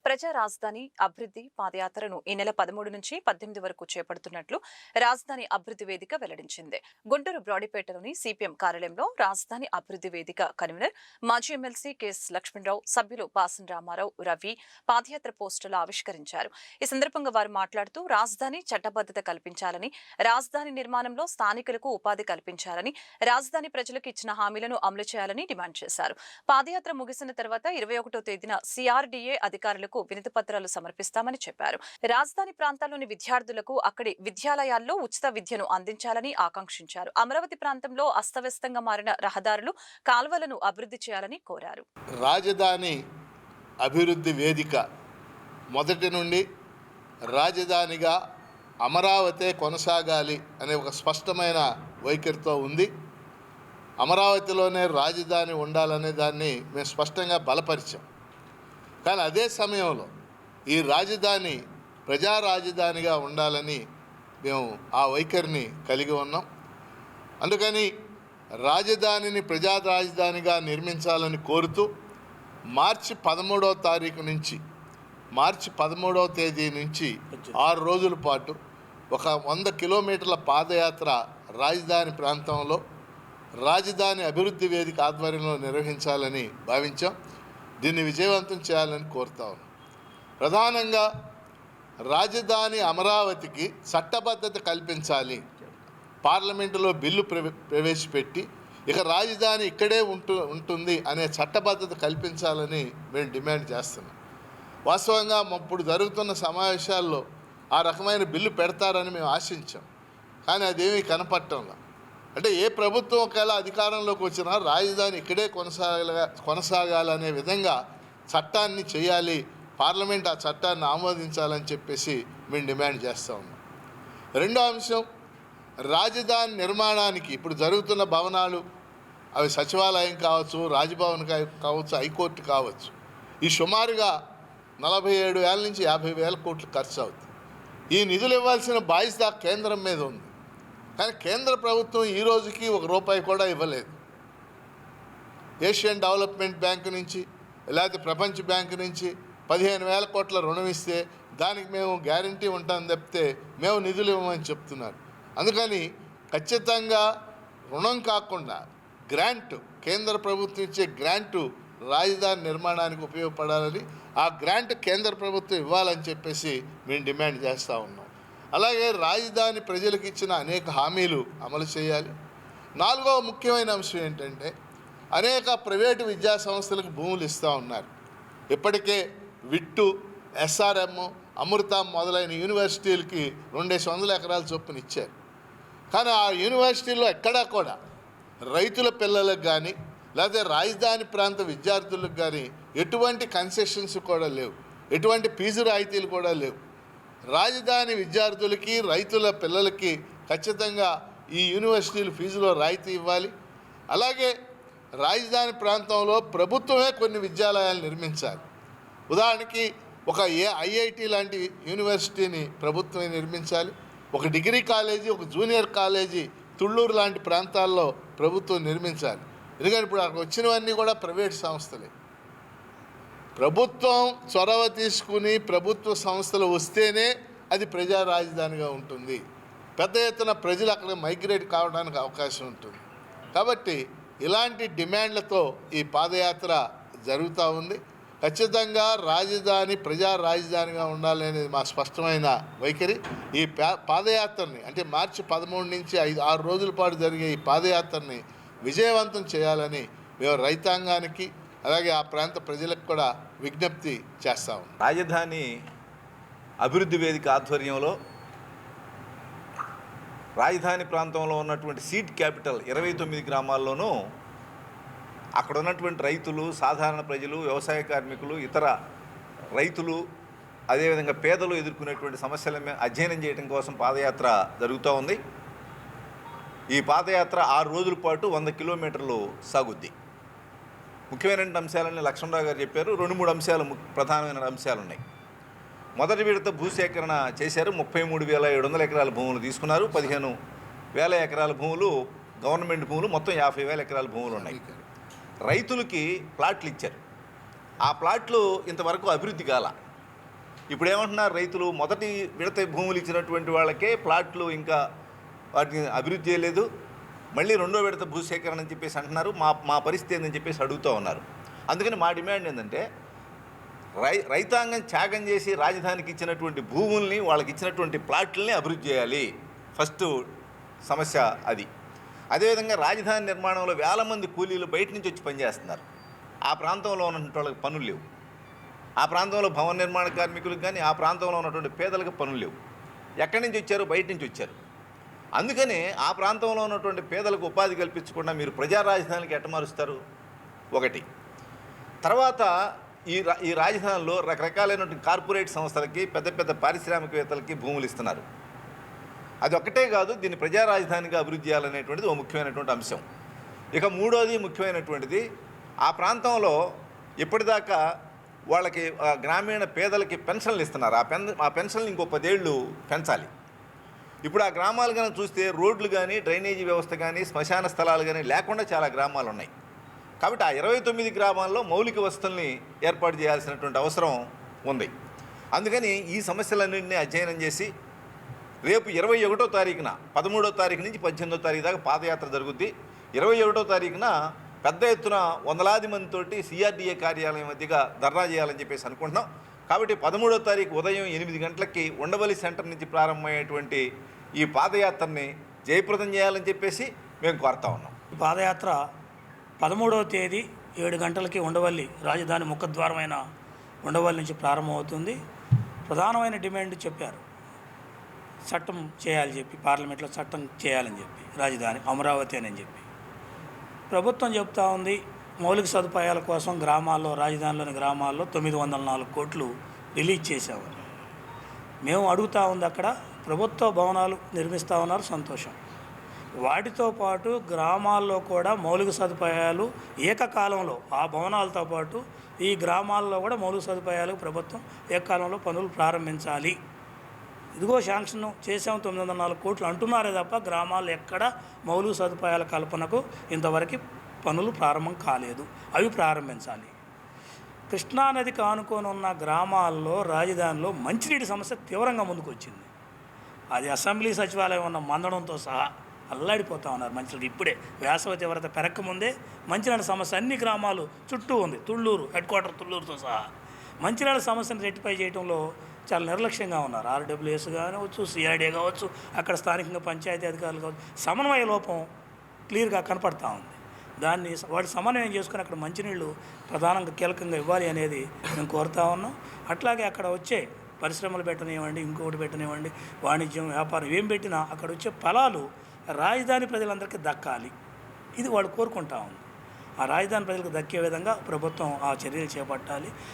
ప్రజా రాజధాని అభివృద్ధి పాదయాత్రను ఈ నెల 13 నుంచి 18 వరకు చేపడుతున్నట్లు రాజధాని అభివృద్ధి వేదిక వెల్లడించింది. గుంటూరు బ్రాడీపేటలోని సిపిఎం కార్యాలయంలో రాజధాని అభివృద్ధి వేదిక కన్వీనర్ మాజీ ఎమ్మెల్సీ కెఎస్ లక్ష్మణరావు, సభ్యులు పాసన్ రామారావు, రవి పాదయాత్ర పోస్టర్లు ఆవిష్కరించారు. ఈ సందర్భంగా వారు మాట్లాడుతూ రాజధాని చట్టబద్ధత కల్పించాలని, రాజధాని నిర్మాణంలో స్థానికులకు ఉపాధి కల్పించాలని, రాజధాని ప్రజలకు ఇచ్చిన హామీలను అమలు చేయాలని డిమాండ్ చేశారు. పాదయాత్ర ముగిసిన తర్వాత 21వ తేదీన సిఆర్డీఏ అధికారులకు వినతి పత్రాలు సమర్పిస్తామని చెప్పారు. రాజధాని ప్రాంతాల్లోని విద్యార్థులకు అక్కడి విద్యాలయాల్లో ఉచిత విద్యను అందించాలని ఆకాంక్షించారు. అమరావతి ప్రాంతంలో అస్తవ్యస్తంగా మారిన రహదారులు, కాల్వలను అభివృద్ధి చేయాలని కోరారు. రాజధాని అభివృద్ధి వేదిక మొదటి నుండి రాజధానిగా అమరావతి కొనసాగాలి అనే ఒక స్పష్టమైన వైఖరితో ఉంది. అమరావతిలోనే రాజధాని ఉండాలనే దాన్ని మేము స్పష్టంగా బలపరిచాం. కానీ అదే సమయంలో ఈ రాజధాని ప్రజా రాజధానిగా ఉండాలని మేము ఆ వైఖరిని కలిగి ఉన్నాం. అందుకని రాజధానిని ప్రజా రాజధానిగా నిర్మించాలని కోరుతూ మార్చి 13వ తేదీ నుంచి 6 రోజుల పాటు ఒక 100 కిలోమీటర్ల పాదయాత్ర రాజధాని ప్రాంతంలో రాజధాని అభివృద్ధి వేదిక ఆధ్వర్యంలో నిర్వహించాలని భావించాం. దీన్ని విజయవంతం చేయాలని కోరుతా ఉన్నాం. ప్రధానంగా రాజధాని అమరావతికి చట్టబద్ధత కల్పించాలి. పార్లమెంటులో బిల్లు ప్రవేశపెట్టి ఇక రాజధాని ఇక్కడే ఉంటుంది అనే చట్టబద్ధత కల్పించాలని మేము డిమాండ్ చేస్తున్నాం. వాస్తవంగా ఇప్పుడు జరుగుతున్న సమావేశాల్లో ఆ రకమైన బిల్లు పెడతారని మేము ఆశించాం. కానీ అదేమీ కనపడటంలా. అంటే ఏ ప్రభుత్వం ఒకవేళ అధికారంలోకి వచ్చినా రాజధాని ఇక్కడే కొనసాగాలనే విధంగా చట్టాన్ని చేయాలి, పార్లమెంట్ ఆ చట్టాన్ని ఆమోదించాలని చెప్పేసి మేము డిమాండ్ చేస్తూ ఉన్నాం. రెండో అంశం, రాజధాని నిర్మాణానికి ఇప్పుడు జరుగుతున్న భవనాలు, అవి సచివాలయం కావచ్చు, రాజ్భవన్ కావచ్చు, హైకోర్టు కావచ్చు, ఈ సుమారుగా 47,000 నుంచి 50,000 కోట్లు ఖర్చు అవుతుంది. ఈ నిధులు ఇవ్వాల్సిన బాధ్యత కేంద్రం మీద ఉంది. కానీ కేంద్ర ప్రభుత్వం ఈ రోజుకి ₹1 కూడా ఇవ్వలేదు. ఏషియన్ డెవలప్మెంట్ బ్యాంకు నుంచి లేకపోతే ప్రపంచ బ్యాంకు నుంచి 15,000 కోట్ల రుణం ఇస్తే దానికి మేము గ్యారంటీ ఉంటాం తప్పితే మేము నిధులు ఇవ్వమని చెప్తున్నారు. అందుకని ఖచ్చితంగా రుణం కాకుండా గ్రాంటు, కేంద్ర ప్రభుత్వం ఇచ్చే గ్రాంటు రాజధాని నిర్మాణానికి ఉపయోగపడాలని, ఆ గ్రాంట్ కేంద్ర ప్రభుత్వం ఇవ్వాలని చెప్పేసి మేము డిమాండ్ చేస్తూ ఉన్నాం. అలాగే రాజధాని ప్రజలకు ఇచ్చిన అనేక హామీలు అమలు చేయాలి. 4వ ముఖ్యమైన అంశం ఏంటంటే, అనేక ప్రైవేటు విద్యా సంస్థలకు భూములు ఇస్తూ ఉన్నారు. ఇప్పటికే విట్టు, ఎస్ఆర్ఎం, అమృత మొదలైన యూనివర్సిటీలకి 200 ఎకరాల చొప్పున ఇచ్చారు. కానీ ఆ యూనివర్సిటీల్లో ఎక్కడా కూడా రైతుల పిల్లలకు కానీ లేకపోతే రాజధాని ప్రాంత విద్యార్థులకు కానీ ఎటువంటి కన్సెషన్స్ కూడా లేవు, ఎటువంటి ఫీజు రాయితీలు కూడా లేవు. రాజధాని విద్యార్థులకి, రైతుల పిల్లలకి ఖచ్చితంగా ఈ యూనివర్సిటీలు ఫీజులో రాయితీ ఇవ్వాలి. అలాగే రాజధాని ప్రాంతంలో ప్రభుత్వమే కొన్ని విద్యాలయాలు నిర్మించాలి. ఉదాహరణకి ఒక ఐఐటి లాంటి యూనివర్సిటీని ప్రభుత్వమే నిర్మించాలి. ఒక డిగ్రీ కాలేజీ, ఒక జూనియర్ కాలేజీ తుళ్ళూరు లాంటి ప్రాంతాల్లో ప్రభుత్వం నిర్మించాలి. ఎందుకంటే ఇప్పుడు అక్కడ వచ్చినవన్నీ కూడా ప్రైవేట్ సంస్థలే. ప్రభుత్వం చొరవ తీసుకుని ప్రభుత్వ సంస్థలు వస్తేనే అది ప్రజా రాజధానిగా ఉంటుంది. పెద్ద ఎత్తున ప్రజలు అక్కడ మైగ్రేట్ కావడానికి అవకాశం ఉంటుంది. కాబట్టి ఇలాంటి డిమాండ్లతో ఈ పాదయాత్ర జరుగుతూ ఉంది. ఖచ్చితంగా రాజధాని ప్రజా రాజధానిగా ఉండాలనేది మా స్పష్టమైన వైఖరి. ఈ పాదయాత్రని అంటే మార్చి 13 నుంచి 6 రోజుల పాటు జరిగే ఈ పాదయాత్రని విజయవంతం చేయాలని మేము రైతాంగానికి అలాగే ఆ ప్రాంత ప్రజలకు కూడా విజ్ఞప్తి చేస్తాము. రాజధాని అభివృద్ధి వేదిక ఆధ్వర్యంలో రాజధాని ప్రాంతంలో ఉన్నటువంటి సీట్ క్యాపిటల్ 29 గ్రామాల్లోనూ అక్కడ ఉన్నటువంటి రైతులు, సాధారణ ప్రజలు, వ్యవసాయ కార్మికులు, ఇతర రైతులు, అదేవిధంగా పేదలు ఎదుర్కొనేటువంటి సమస్యలను అధ్యయనం చేయడం కోసం పాదయాత్ర జరుగుతూ ఉంది. ఈ పాదయాత్ర 6 రోజుల పాటు 100 కిలోమీటర్లు సాగుద్ది. ముఖ్యమైన అంశాలని లక్ష్మణరావు గారు చెప్పారు. 2-3 అంశాలు ప్రధానమైన అంశాలు ఉన్నాయి. మొదటి విడత భూసేకరణ చేశారు. 33,700 ఎకరాల భూములు తీసుకున్నారు. 15,000 ఎకరాల భూములు గవర్నమెంట్ భూములు, మొత్తం 50,000 ఎకరాల భూములు ఉన్నాయి. రైతులకి ప్లాట్లు ఇచ్చారు. ఆ ప్లాట్లు ఇంతవరకు అభివృద్ధి కాల. ఇప్పుడు ఏమంటున్నారు రైతులు, మొదటి విడత భూములు ఇచ్చినటువంటి వాళ్ళకే ప్లాట్లు ఇంకా వాటిని అభివృద్ధి చేయలేదు, మళ్ళీ రెండో విడత భూసేకరణ అని చెప్పేసి అంటున్నారు. మా పరిస్థితి ఏందని చెప్పేసి అడుగుతూ ఉన్నారు. అందుకని మా డిమాండ్ ఏంటంటే రైతాంగం త్యాగం చేసి రాజధానికి ఇచ్చినటువంటి భూముల్ని, వాళ్ళకి ఇచ్చినటువంటి ప్లాట్లని అభివృద్ధి చేయాలి. ఫస్ట్ సమస్య అది. అదేవిధంగా రాజధాని నిర్మాణంలో వేల మంది కూలీలు బయట నుంచి వచ్చి పనిచేస్తున్నారు. ఆ ప్రాంతంలో ఉన్నటువంటి వాళ్ళకి పనులు లేవు. ఆ ప్రాంతంలో భవన నిర్మాణ కార్మికులకు కానీ, ఆ ప్రాంతంలో ఉన్నటువంటి పేదలకు పనులు లేవు. ఎక్కడి నుంచి వచ్చారు? బయట నుంచి వచ్చారు. అందుకని ఆ ప్రాంతంలో ఉన్నటువంటి పేదలకు ఉపాధి కల్పించకుండా మీరు ప్రజా రాజధానికి ఎట్ట మారుస్తారు? ఒకటి. తర్వాత ఈ రాజధానిలో రకరకాలైనటువంటి కార్పొరేట్ సంస్థలకి, పెద్ద పెద్ద పారిశ్రామికవేత్తలకి భూములు ఇస్తున్నారు. అది ఒక్కటే కాదు, దీన్ని ప్రజా రాజధానిగా అభివృద్ధి చేయాలనేటువంటిది ఓ ముఖ్యమైనటువంటి అంశం. ఇక మూడోది ముఖ్యమైనటువంటిది, ఆ ప్రాంతంలో ఇప్పటిదాకా వాళ్ళకి గ్రామీణ పేదలకి పెన్షన్లు ఇస్తున్నారు. ఆ పెన్షన్లు ఇంకో 10 ఏళ్ళు పెంచాలి. ఇప్పుడు ఆ గ్రామాలు కనుక చూస్తే రోడ్లు కానీ, డ్రైనేజీ వ్యవస్థ కానీ, శ్మశాన స్థలాలు కానీ లేకుండా చాలా గ్రామాలు ఉన్నాయి. కాబట్టి ఆ 29 గ్రామాల్లో మౌలిక వసతుల్ని ఏర్పాటు చేయాల్సినటువంటి అవసరం ఉంది. అందుకని ఈ సమస్యలన్నింటినీ అధ్యయనం చేసి రేపు 21వ తారీఖున, 13వ తారీఖు నుంచి 18వ తారీఖు దాకా పాదయాత్ర జరుగుద్ది. 21వ తారీఖున పెద్ద ఎత్తున వందలాది మందితోటి సిఆర్డీఏ కార్యాలయం మధ్యగా ధర్నా చేయాలని చెప్పేసి అనుకుంటున్నాం. కాబట్టి 13వ తారీఖు ఉదయం 8 గంటలకి ఉండవల్లి సెంటర్ నుంచి ప్రారంభమయ్యేటువంటి ఈ పాదయాత్రని జయప్రదం చేయాలని చెప్పేసి మేము కోరుతా ఉన్నాం. ఈ పాదయాత్ర 13వ తేదీ 7 గంటలకి ఉండవల్లి, రాజధాని ముఖద్వారమైన ఉండవల్లి నుంచి ప్రారంభమవుతుంది. ప్రధానమైన డిమాండ్ చెప్పారు, చట్టం చేయాలని చెప్పి, పార్లమెంట్లో చట్టం చేయాలని చెప్పి, రాజధాని అమరావతి అని చెప్పి ప్రభుత్వం చెప్తా ఉంది. మౌలిక సదుపాయాల కోసం గ్రామాల్లో, రాజధానిలోని గ్రామాల్లో 904 కోట్లు రిలీజ్ చేసేవారు. మేము అడుగుతూ ఉంది, అక్కడ ప్రభుత్వ భవనాలు నిర్మిస్తూ ఉన్నారు, సంతోషం. వాటితో పాటు గ్రామాల్లో కూడా మౌలిక సదుపాయాలు ఏకకాలంలో, ఆ భవనాలతో పాటు ఈ గ్రామాల్లో కూడా మౌలిక సదుపాయాలు ప్రభుత్వం ఏకకాలంలో పనులు ప్రారంభించాలి. ఇదిగో శాంక్షన్ చేసాం 904 కోట్లు అంటున్నారే తప్ప గ్రామాల్లో ఎక్కడ మౌలిక సదుపాయాల కల్పనకు ఇంతవరకు పనులు ప్రారంభం కాలేదు. అవి ప్రారంభించాలి. కృష్ణానదికి ఆనుకొని ఉన్న గ్రామాల్లో, రాజధానిలో మంచినీటి సమస్య తీవ్రంగా ముందుకు వచ్చింది. అది అసెంబ్లీ సచివాలయం ఉన్న మందడంతో సహా అల్లాడిపోతూ ఉన్నారు మంచినీళ్ళు. ఇప్పుడే వేసవి తీవ్రత పెరగకముందే మంచినీళ్ళ సమస్య అన్ని గ్రామాలు చుట్టూ ఉంది. తుళ్ళూరు, హెడ్ క్వార్టర్ తుళ్ళూరుతో సహా మంచినీళ్ళ సమస్యను రెట్టిఫై చేయడంలో చాలా నిర్లక్ష్యంగా ఉన్నారు. ఆర్డబ్ల్యూఎస్ కావచ్చు, సిఆర్డీ కావచ్చు, అక్కడ స్థానికంగా పంచాయతీ అధికారులు కావచ్చు, సమన్వయ లోపం క్లియర్గా కనపడతా ఉంది. దాన్ని వాటి సమన్వయం చేసుకుని అక్కడ మంచినీళ్ళు ప్రధానంగా కీలకంగా ఇవ్వాలి అనేది మేము కోరుతా ఉన్నాం. అట్లాగే అక్కడ వచ్చే పరిశ్రమలు పెట్టనివ్వండి, ఇంకొకటి పెట్టనివ్వండి, వాణిజ్యం, వ్యాపారం ఏం పెట్టినా అక్కడ వచ్చే ఫలాలు రాజధాని ప్రజలందరికీ దక్కాలి. ఇది వాళ్ళు కోరుకుంటా ఉంది. ఆ రాజధాని ప్రజలకు దక్కే విధంగా ప్రభుత్వం ఆ చర్యలు చేపట్టాలి.